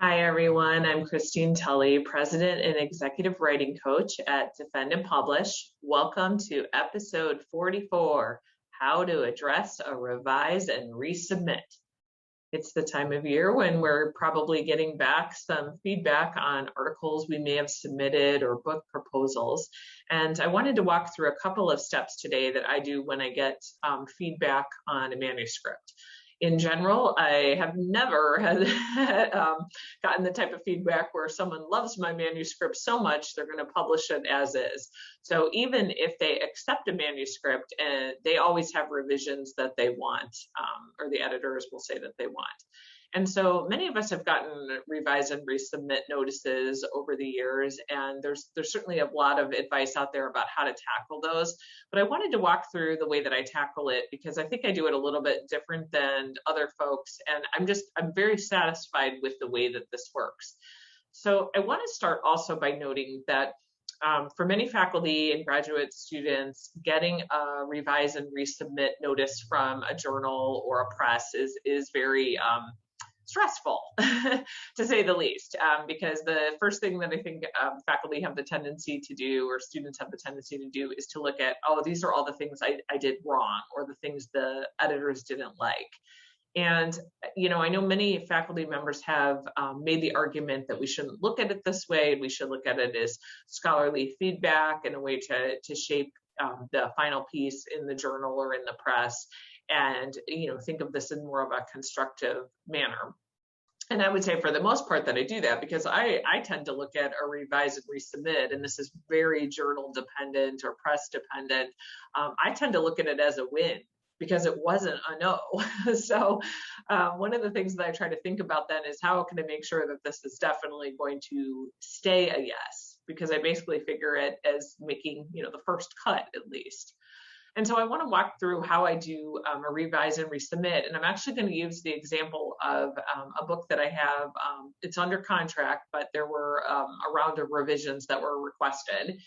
Hi, everyone. I'm Christine Tulley, President and Executive Writing Coach at Defend and Publish. Welcome to episode 44, How to Address a Revise and Resubmit. It's the time of year when we're probably getting back some feedback on articles we may have submitted or book proposals. And I wanted to walk through a couple of steps today that I do when I get feedback on a manuscript. In general, I have never gotten the type of feedback where someone loves my manuscript so much they're going to publish it as is. So even if they accept a manuscript, and they always have revisions that they want, or the editors will say that they want. And so many of us have gotten revise and resubmit notices over the years, and there's certainly a lot of advice out there about how to tackle those. But I wanted to walk through the way that I tackle it because I think I do it a little bit different than other folks, and I'm very satisfied with the way that this works. So I want to start also by noting that for many faculty and graduate students, getting a revise and resubmit notice from a journal or a press is very stressful, to say the least, because the first thing that I think faculty have the tendency to do, or students have the tendency to do, is to look at, oh, these are all the things I did wrong, or the things the editors didn't like. And, I know many faculty members have made the argument that we shouldn't look at it this way, and we should look at it as scholarly feedback and a way to shape the final piece in the journal or in the press, and think of this in more of a constructive manner. And I would say for the most part that I do that because I tend to look at a revise and resubmit, and this is very journal dependent or press dependent. I tend to look at it as a win because it wasn't a no. So one of the things that I try to think about then is how can I make sure that this is definitely going to stay a yes, because I basically figure it as making the first cut at least. And so I want to walk through how I do a revise and resubmit. And I'm actually going to use the example of a book that I have. It's under contract, but there were a round of revisions that were requested.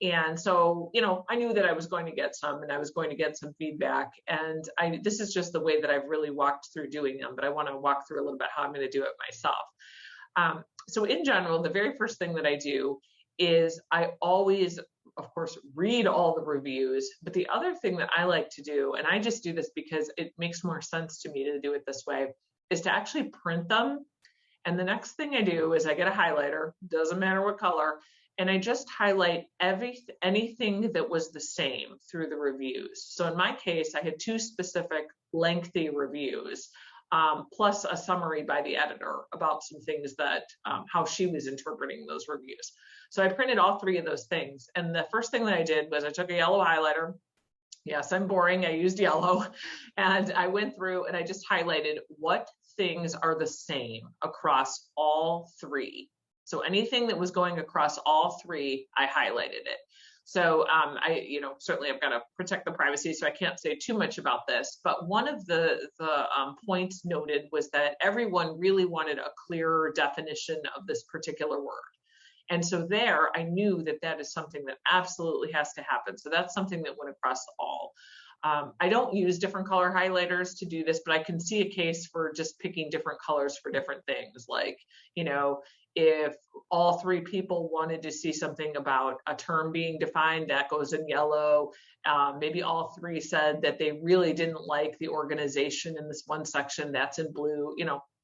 And so, I knew that I was going to get some, and I was going to get some feedback. And this is just the way that I've really walked through doing them, but I want to walk through a little bit how I'm going to do it myself. So in general, the very first thing that I do is I always, of course, read all the reviews. But the other thing that I like to do, and I just do this because it makes more sense to me to do it this way, is to actually print them. And the next thing I do is I get a highlighter, doesn't matter what color, and I just highlight anything that was the same through the reviews. So in my case, I had two specific lengthy reviews, plus a summary by the editor about some things that, how she was interpreting those reviews. So I printed all three of those things. And the first thing that I did was I took a yellow highlighter. Yes, I'm boring. I used yellow. And I went through and I just highlighted what things are the same across all three. So anything that was going across all three, I highlighted it. So certainly I've got to protect the privacy, so I can't say too much about this. But one of the points noted was that everyone really wanted a clearer definition of this particular word. And so there, I knew that that is something that absolutely has to happen. So that's something that went across all. I don't use different color highlighters to do this, but I can see a case for just picking different colors for different things. Like, if all three people wanted to see something about a term being defined, that goes in yellow. Maybe all three said that they really didn't like the organization in this one section, that's in blue.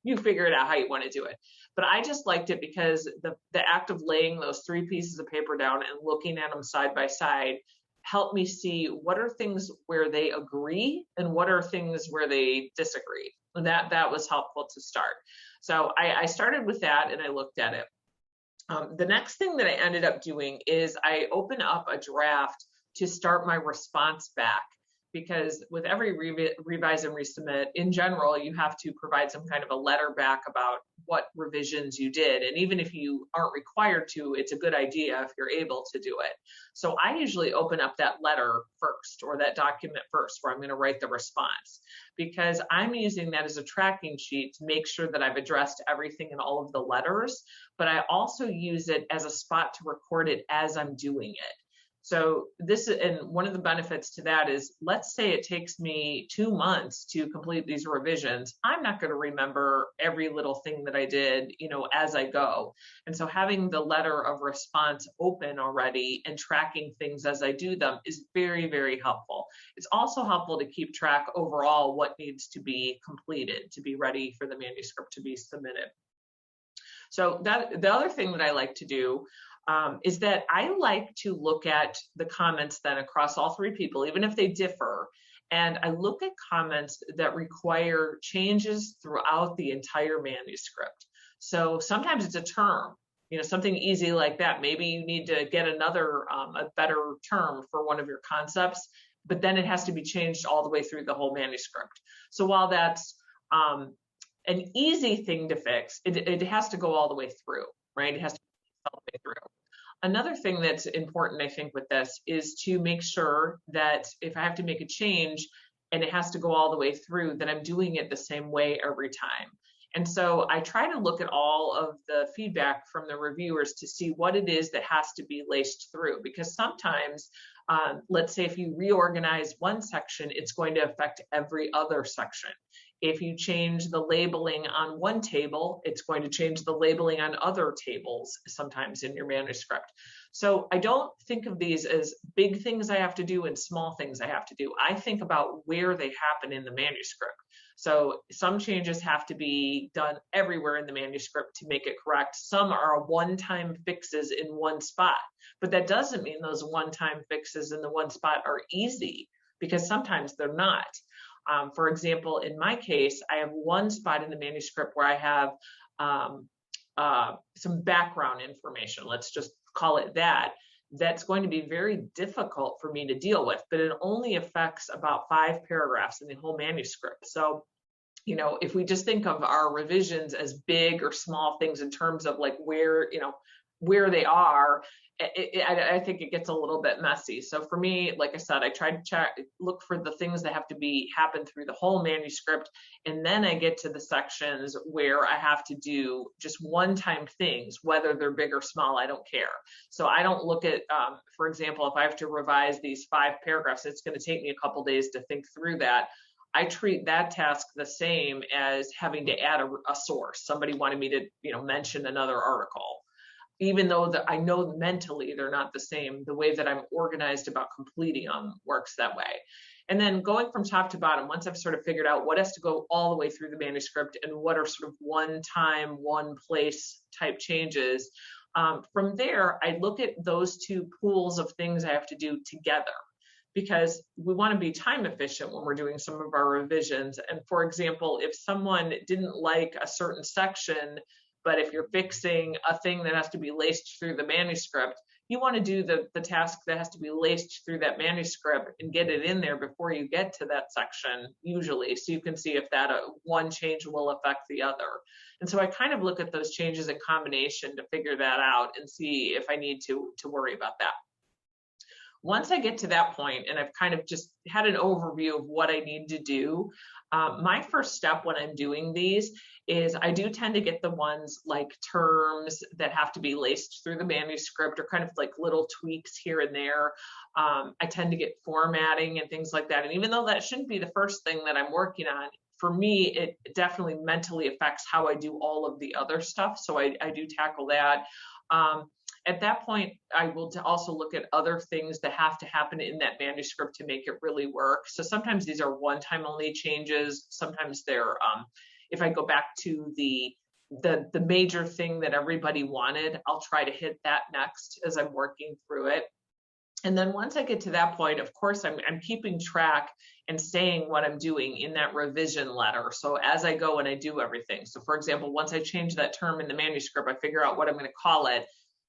You figure it out how you want to do it. But I just liked it because the act of laying those three pieces of paper down and looking at them side by side helped me see what are things where they agree and what are things where they disagree. And that was helpful to start. So I started with that and I looked at it. The next thing that I ended up doing is I open up a draft to start my response back. Because with every revise and resubmit, in general, you have to provide some kind of a letter back about what revisions you did. And even if you aren't required to, it's a good idea if you're able to do it. So I usually open up that letter first, or that document first, where I'm going to write the response, because I'm using that as a tracking sheet to make sure that I've addressed everything in all of the letters. But I also use it as a spot to record it as I'm doing it. So and one of the benefits to that is, let's say it takes me 2 months to complete these revisions. I'm not going to remember every little thing that I did, as I go. And so having the letter of response open already and tracking things as I do them is very, very helpful. It's also helpful to keep track overall what needs to be completed to be ready for the manuscript to be submitted. So the other thing that I like to do is that I like to look at the comments then across all three people, even if they differ. And I look at comments that require changes throughout the entire manuscript. So sometimes it's a term, something easy like that. Maybe you need to get a better term for one of your concepts, but then it has to be changed all the way through the whole manuscript. So while that's an easy thing to fix, it has to go all the way through, right? It has to go all the way through. Another thing that's important, I think, with this is to make sure that if I have to make a change and it has to go all the way through, that I'm doing it the same way every time. And so I try to look at all of the feedback from the reviewers to see what it is that has to be laced through, because sometimes, let's say if you reorganize one section, it's going to affect every other section. If you change the labeling on one table, it's going to change the labeling on other tables sometimes in your manuscript. So I don't think of these as big things I have to do and small things I have to do. I think about where they happen in the manuscript. So some changes have to be done everywhere in the manuscript to make it correct. Some are one-time fixes in one spot, but that doesn't mean those one-time fixes in the one spot are easy, because sometimes they're not. For example, in my case, I have one spot in the manuscript where I have some background information, let's just call it that, that's going to be very difficult for me to deal with, but it only affects about 5 paragraphs in the whole manuscript. So, if we just think of our revisions as big or small things in terms of like where they are, I think it gets a little bit messy. So for me, like I said, I try to look for the things that have to happen through the whole manuscript, and then I get to the sections where I have to do just one-time things, whether they're big or small, I don't care. So I don't look at, for example, if I have to revise these 5 paragraphs, it's going to take me a couple days to think through that. I treat that task the same as having to add a source. Somebody wanted me to, mention another article. Even though I know mentally they're not the same, the way that I'm organized about completing them works that way. And then going from top to bottom, once I've sort of figured out what has to go all the way through the manuscript and what are sort of one-time, one-place type changes, from there, I look at those 2 pools of things I have to do together, because we want to be time efficient when we're doing some of our revisions. And for example, if someone didn't like a certain section, but if you're fixing a thing that has to be laced through the manuscript, you want to do the task that has to be laced through that manuscript and get it in there before you get to that section, usually, so you can see if that one change will affect the other. And so I kind of look at those changes in combination to figure that out and see if I need to worry about that. Once I get to that point and I've kind of just had an overview of what I need to do, my first step when I'm doing these is I do tend to get the ones like terms that have to be laced through the manuscript, or kind of like little tweaks here and there. I tend to get formatting and things like that. And even though that shouldn't be the first thing that I'm working on, for me, it definitely mentally affects how I do all of the other stuff. So I do tackle that. At that point, I will also look at other things that have to happen in that manuscript to make it really work. So sometimes these are one-time only changes. Sometimes they're, if I go back to the major thing that everybody wanted, I'll try to hit that next as I'm working through it. And then once I get to that point, of course, I'm keeping track and saying what I'm doing in that revision letter. So as I go and I do everything. So for example, once I change that term in the manuscript, I figure out what I'm going to call it.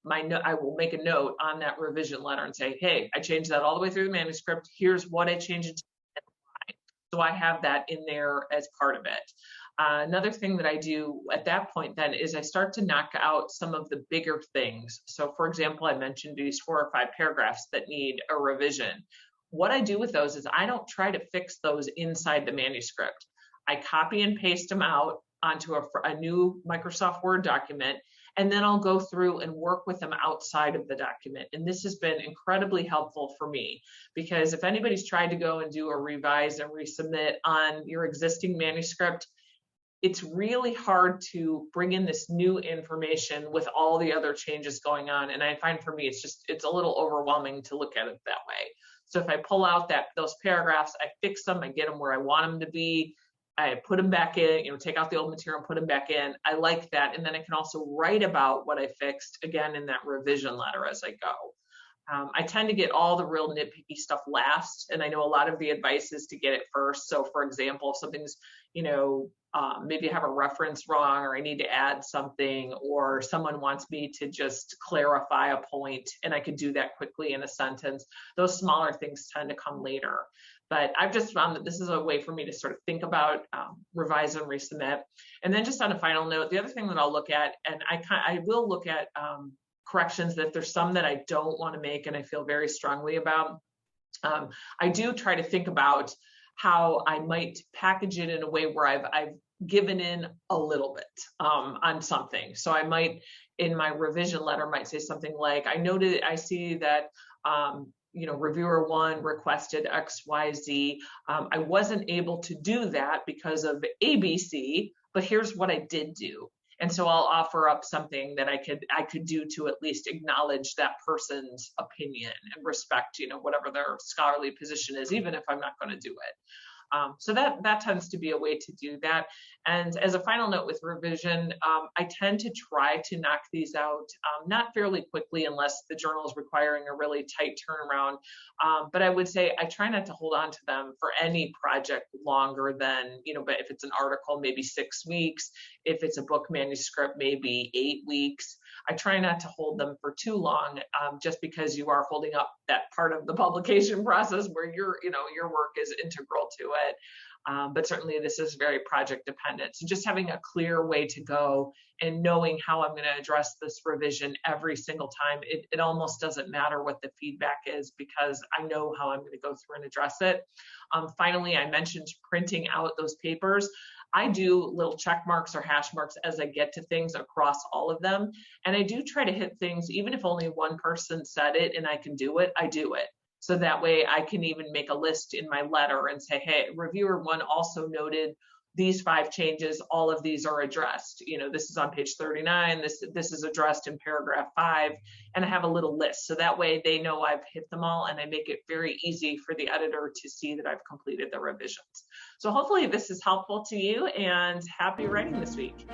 I will make a note on that revision letter and say, hey, I changed that all the way through the manuscript. Here's what I changed it to and why. So I have that in there as part of it. Another thing that I do at that point then is I start to knock out some of the bigger things. So for example, I mentioned these 4 or 5 paragraphs that need a revision. What I do with those is I don't try to fix those inside the manuscript. I copy and paste them out onto a new Microsoft Word document, and then I'll go through and work with them outside of the document. And this has been incredibly helpful for me, because if anybody's tried to go and do a revise and resubmit on your existing manuscript, it's really hard to bring in this new information with all the other changes going on. And I find for me, it's a little overwhelming to look at it that way. So if I pull out those paragraphs, I fix them, I get them where I want them to be, I put them back in, take out the old material and put them back in. I like that. And then I can also write about what I fixed again in that revision letter as I go. I tend to get all the real nitpicky stuff last, and I know a lot of the advice is to get it first. So for example, if something's, maybe I have a reference wrong, or I need to add something, or someone wants me to just clarify a point and I could do that quickly in a sentence, those smaller things tend to come later. But I've just found that this is a way for me to sort of think about revise and resubmit. And then just on a final note, the other thing that I'll look at, and I will look at corrections, that if there's some that I don't want to make and I feel very strongly about, I do try to think about how I might package it in a way where I've given in a little bit on something. So I might, in my revision letter, might say something like, I see that reviewer one requested XYZ. I wasn't able to do that because of ABC, but here's what I did do. And so I'll offer up something that I could do to at least acknowledge that person's opinion and respect, whatever their scholarly position is, even if I'm not going to do it. So that tends to be a way to do that. And as a final note with revision, I tend to try to knock these out, not fairly quickly unless the journal is requiring a really tight turnaround. But I would say I try not to hold on to them for any project longer than, but if it's an article, maybe 6 weeks. If it's a book manuscript, maybe 8 weeks. I try not to hold them for too long, just because you are holding up that part of the publication process where your work is integral to it. But certainly this is very project dependent. So just having a clear way to go and knowing how I'm going to address this revision every single time, it almost doesn't matter what the feedback is, because I know how I'm going to go through and address it. Finally, I mentioned printing out those papers. I do little check marks or hash marks as I get to things across all of them. And I do try to hit things, even if only one person said it and I can do it, I do it. So that way I can even make a list in my letter and say, hey, reviewer one also noted these 5 changes, all of these are addressed. This is on page 39, this is addressed in paragraph 5, and I have a little list. So that way they know I've hit them all, and I make it very easy for the editor to see that I've completed the revisions. So hopefully this is helpful to you, and happy writing this week.